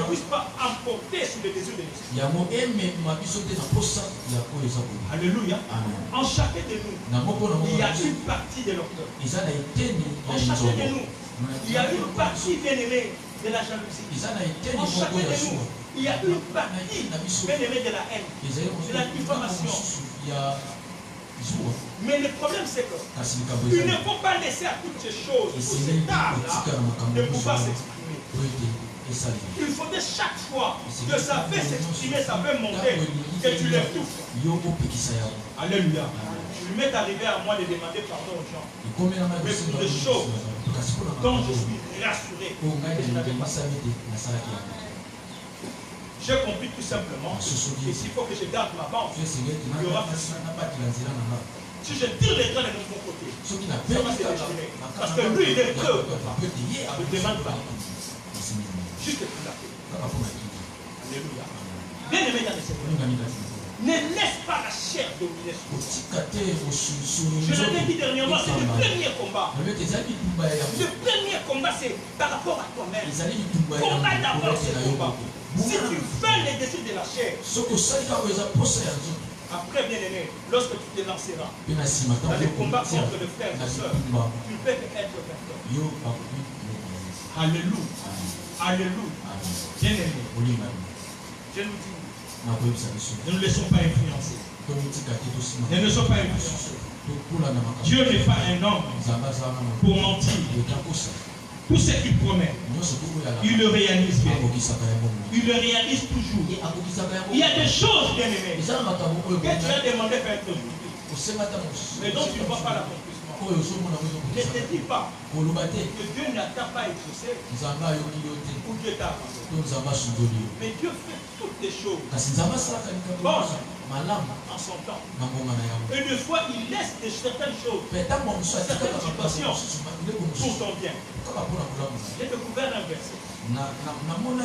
puissent pas emporter sur les désirs de l'esprit. Alléluia. En chacun de nous, il y a une partie de l'auteur. En chacun de nous, il y a une partie bien-aimée de la jalousie. En chacun de nous, il y a une partie bien-aimée de la haine, de la diffamation. Mais le problème, c'est que il ne faut pas laisser à toutes ces choses, pour ces tables-là, de pouvoir s'exprimer. Il faudrait chaque fois que ça fait s'exprimer, ça fait monter, que tu l'étouffes. Alléluia. Il m'est arrivé à moi de demander pardon aux gens. Mais pour des choses dont je suis rassuré. J'ai compris tout simplement que s'il faut que je garde ma banque, il y aura plus. Si je tire les grains de mon côté, ça va se déchirer. Parce que lui, il est prêt. Je demande pardon. Juste pour la paix. Alléluia. Bien aimé dans les Seigneurs. Ne laisse pas la chair dominer sur toi. Je l'avais dit dernièrement, c'est le premier combat. Le premier combat, c'est par rapport à toi-même. Combat d'abord ce combat. Si tu fais les désirs de la chair, après, bien aimé, lorsque tu te lanceras dans les combats contre le frère et soeur, tu peux être vainqueur. Alléluia. Alléluia. Bien aimé. Je nous dis, ne nous laissons pas influencer. Ne nous laissons pas influencer. Dieu n'est pas un homme pour mentir. Tout ce qu'il promet, il le réalise bien. Il le réalise toujours. Il y a des choses, bien aimées, que tu as demandé faire aujourd'hui, mais dont tu ne vois pas l'accomplissement. Ne te dis pas que Dieu n'attend pas exaucé ou Dieu t'a abandonné. Mais Dieu fait toutes les choses bonnes en son temps. Et des fois, il laisse certaines choses, certaines situations pour ton bien. J'ai découvert un verset.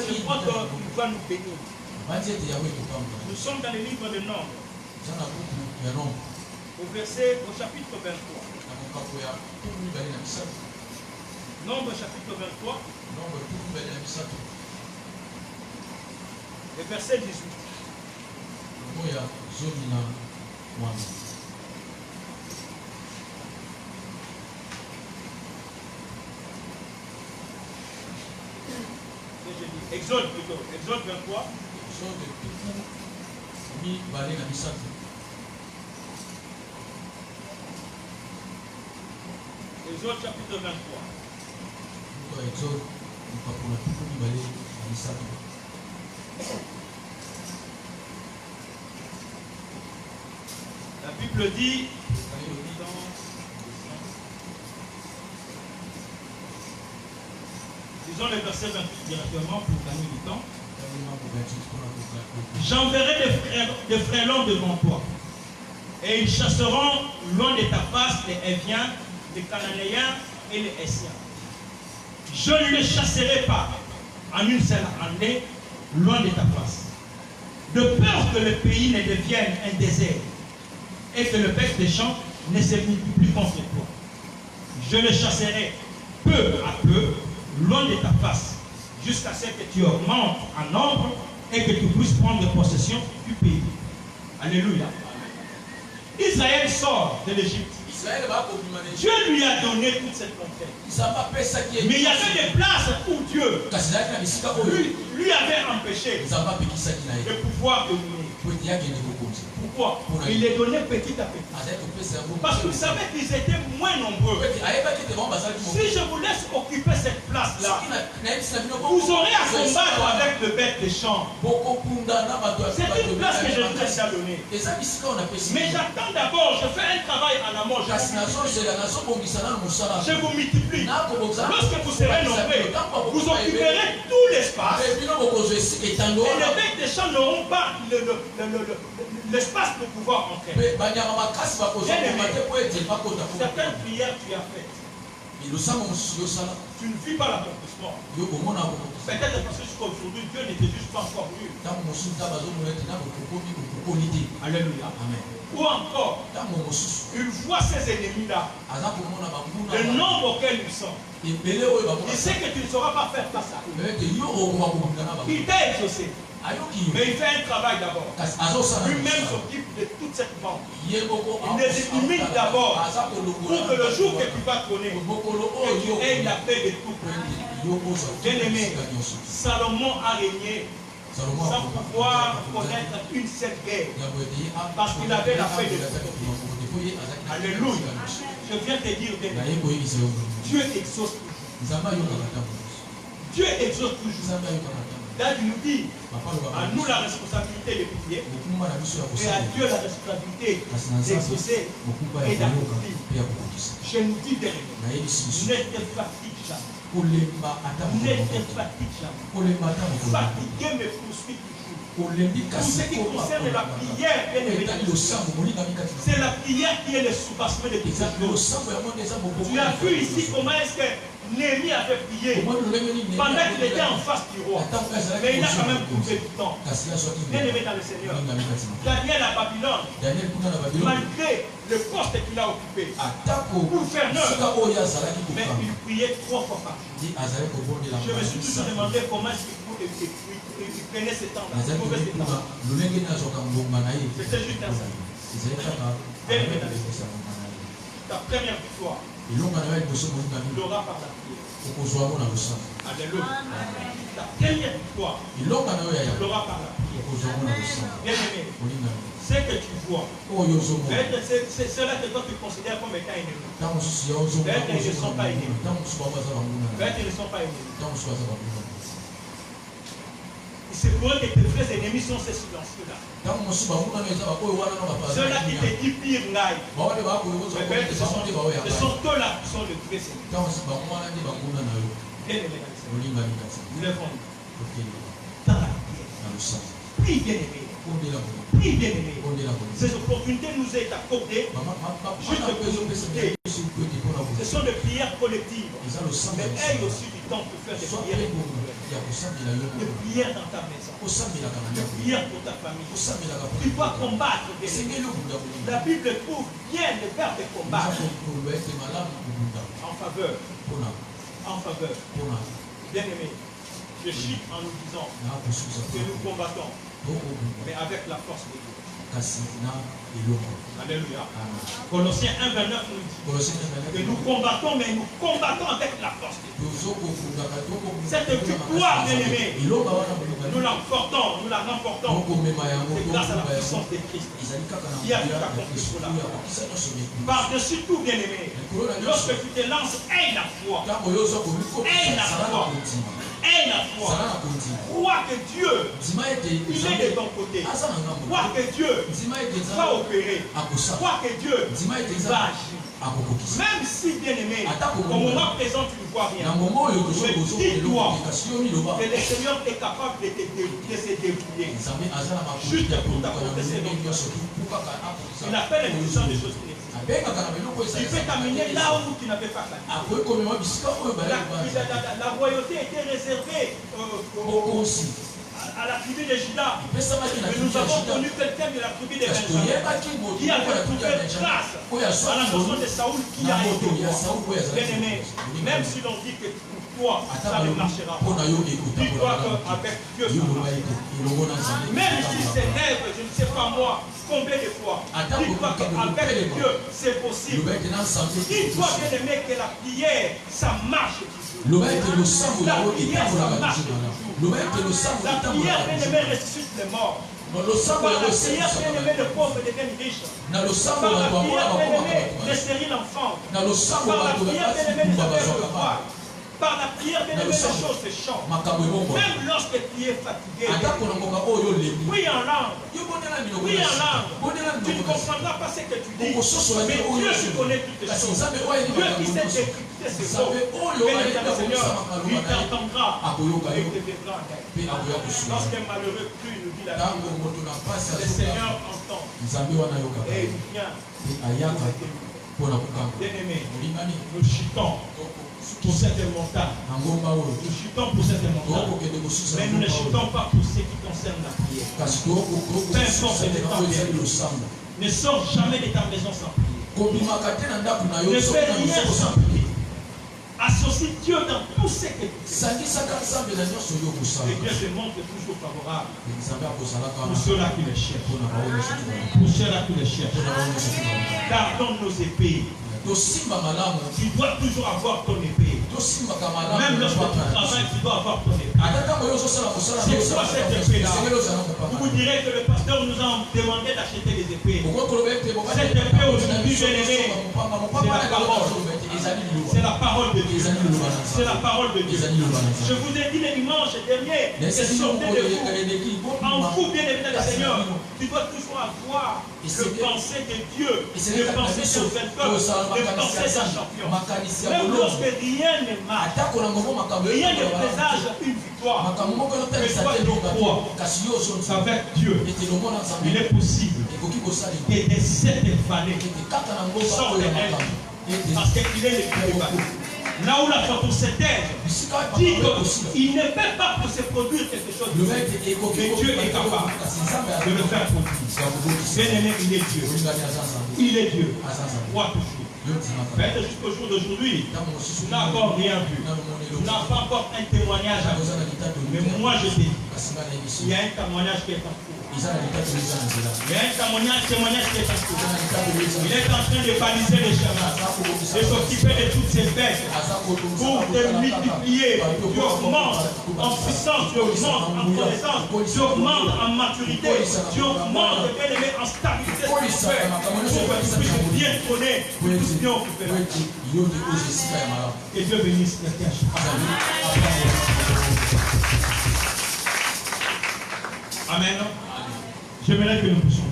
Je crois qu'il va nous bénir. Nous sommes dans le livre de Nombres. Au chapitre 23. Nombre chapitre 23. Le verset 18. Exode plutôt. Exode 23. Exode chapitre 23. La Bible dit, disons le verset 28 directement pour gagner du temps. J'enverrai des frêlons devant toi, et ils chasseront loin de ta face les Héviens, les Cananéens et les Hessiens. Je ne les chasserai pas en une seule année loin de ta face, de peur que le pays ne devienne un désert et que le bec des champs ne se multiplie contre toi. Je les chasserai peu à peu loin de ta face, jusqu'à ce que tu augmentes en nombre et que tu puisses prendre possession du pays. Alléluia. Israël sort de l'Égypte. Dieu lui a donné toute cette conquête. Mais il y avait des places où Dieu lui avait empêché de pouvoir dominer. Pourquoi? Il les donnait petit à petit. Parce que vous savez qu'ils étaient moins nombreux. Si je vous laisse occuper cette place-là, vous aurez à combattre avec le bête des champs. C'est une place que je vous ai déjà donnée. Mais j'attends d'abord, je fais un travail en amont. Je vous multiplie. Lorsque vous serez nombreux, vous occuperez tout l'espace. Et les bêtes des champs n'auront pas l'espace de pouvoir entrer. Certaines prières tu as faites. Tu ne vis pas l'accomplissement. Peut-être parce que jusqu'à aujourd'hui, Dieu n'était juste pas encore venu. Alléluia. Amen. Ou encore, il voit ses ennemis-là, le nombre auquel ils sont. Il sait que tu ne sauras pas faire face à eux. Il t'a exaucé. Mais il fait un travail d'abord. Lui-même s'occupe de toute cette bande. Il les élimine d'abord pour que le jour que tu vas trôner, tu aies la paix de tout. Bien-aimé, Salomon a régné sans pouvoir connaître une seule guerre. Parce qu'il avait la paix de tout. Alléluia. Je viens te dire, Dieu exauce toujours. Dieu exauce toujours. Là, il nous dit, à nous la responsabilité de prier, et à Dieu la responsabilité d'exaucer et d'accomplir. Je nous dis ne te fatigue jamais. Ne te fatigue jamais. Fatiguer me poursuit toujours. Pour ce qui concerne la prière, c'est la prière qui est le soubassement de toutes ces choses. Tu as vu ici comment est-ce que Néhémie avait prié pendant qu'il était en face du roi. Mais il a quand même trouvé du temps. Bien aimé dans le Seigneur. Daniel à Babylone, malgré le poste qu'il a occupé, gouverneur, mais il priait 3 fois par jour. Je me suis toujours demandé comment est-ce qu'il prenait ce temps-là. C'était juste un salut. Bien aimé dans le Seigneur. Ta première victoire, il aura par la prière. Alléluia. La première victoire, il aura par la prière. Bien aimé, ce que tu vois, c'est cela que toi tu considères comme étant ennemi. Peut-être qu'ils ne sont pas ennemis. Peut-être qu'ils ne sont pas ennemis. C'est pour eux que tes vrais ennemis sont ces silencieux-là. Ceux-là qui te disent pire ngaï. Ce sont eux-là qui sont les vrais ennemis. Nous lèvons dans la prière. Prie bien aimé. Prie bien aimé. Ces opportunités nous est accordées juste pour nous aider. Ce sont des prières collectives. Mais aie aussi du temps pour faire des prières individuelles. Des prières dans ta maison. Des prières pour ta famille. Tu dois combattre. La Bible trouve bien le verbe de combattre. En faveur. En faveur. Bien aimé, je chie en nous disant que nous combattons, mais avec la force de Dieu. Alléluia. Colossiens 1,29 nous dit que nous combattons, mais nous combattons avec la force de Dieu. Cette victoire, bien aimé, nous l'emportons, nous la remportons. C'est grâce à la puissance de Christ qui a tout accompli pour la foi. Par-dessus tout, bien aimé, lorsque tu te lances, aie la foi. Aie la foi. Aie la foi. Crois que Dieu, il est de ton côté. Crois que Dieu va opérer. Crois que Dieu va agir. Même si, bien aimé, au moment présent, tu ne vois rien. Mais dis-toi que le Seigneur est capable de se débrouiller. Juste pour t'apporter ses noms. Il appelle les puissants des choses qui n'existent. Il peut t'amener là où tu n'avais pas fait. La royauté était réservée à la tribu de Juda. Mais nous avons connu quelqu'un de la tribu de Benjamin qui avait trouvé grâce à la personne de Saoul qui a été roi. Bien aimé, même si l'on dit que pour toi ça ne marchera pas, dis-toi qu'avec Dieu ça marche. Même si c'est lève, je ne sais pas moi, combien de fois, dis-toi qu'avec Dieu c'est possible. Dis-toi bien aimé que la prière ça marche toujours. La prière ça marche toujours. La prière bien aimé ressuscite les morts. Par la prière, bien-aimé, le pauvre devient riche. Par la prière, bien-aimé, les stériles enfants. Par la prière, bien-aimé, les aveugles voient. Par la prière, bien-aimé, les choses se changent. Même lorsque tu es fatigué, prie en langue. Prie en langue. Tu ne comprendras pas ce que tu dis. Mais Dieu qui connaît toutes les choses. Dieu qui sait décrypter ces mots. Bien-aimé Seigneur, il t'entendra. Et te devra en aide. Lorsqu'un malheureux crie, nous dit la Bible, le Seigneur entend. Et il vient. Bien-aimé, nous chutons pour cette montagne. Nous chutons pour cette montagne. Mais nous ne chutons pas pour ce qui concerne la prière. Peu importe le temps, ne sors jamais de ta maison sans prier. Ne fais rien sans prier. Associe Dieu dans tout ce que tu fais. Et Dieu te montre toujours favorable pour ceux-là qui le cherchent. Pour ceux-là qui le cherchent. Gardons nos épées. Tu dois toujours avoir ton épée. Même lorsque tu travailles, tu dois avoir ton épée. C'est quoi cette épée-là? Vous vous direz que le pasteur nous a demandé d'acheter des épées. Cette épée aujourd'hui, bien-aimé, c'est la parole de Dieu. C'est la parole de Dieu. Je vous ai dit le dimanche dernier, sortez de vous. En vous, bien-aimé le Seigneur, tu dois toujours avoir le pensée de Dieu, le pensée de son vainqueur, le pensée d'un champion. Même lorsque rien ne marche, rien ne présage une victoire, mais toi tu crois qu'avec Dieu, il est possible que de cette vallée sortent des rêves, parce qu'il est le plus. Là où la photosynthèse dit qu'il ne peut pas se produire quelque chose, mais Dieu est capable de le faire produire. Bien-aimé, il est Dieu. Il est Dieu. Moi toujours. Faites jusqu'au jour d'aujourd'hui, tu n'as encore rien vu. Tu n'as pas encore un témoignage à vous. Mais moi je dis, il y a un témoignage qui est en cours. Il y a un témoignage qui est en cours. Il est en train de baliser les chemins, de s'occuper de toutes ces bêtes pour te multiplier. Tu augmentes en puissance, tu augmentes en connaissance, tu augmentes en maturité, tu augmentes en stabilité pour que tu puisses bien trôner, pour que tu puisses bien occuper. Que Dieu bénisse quelqu'un. Amen. J'aimerais que nous puissions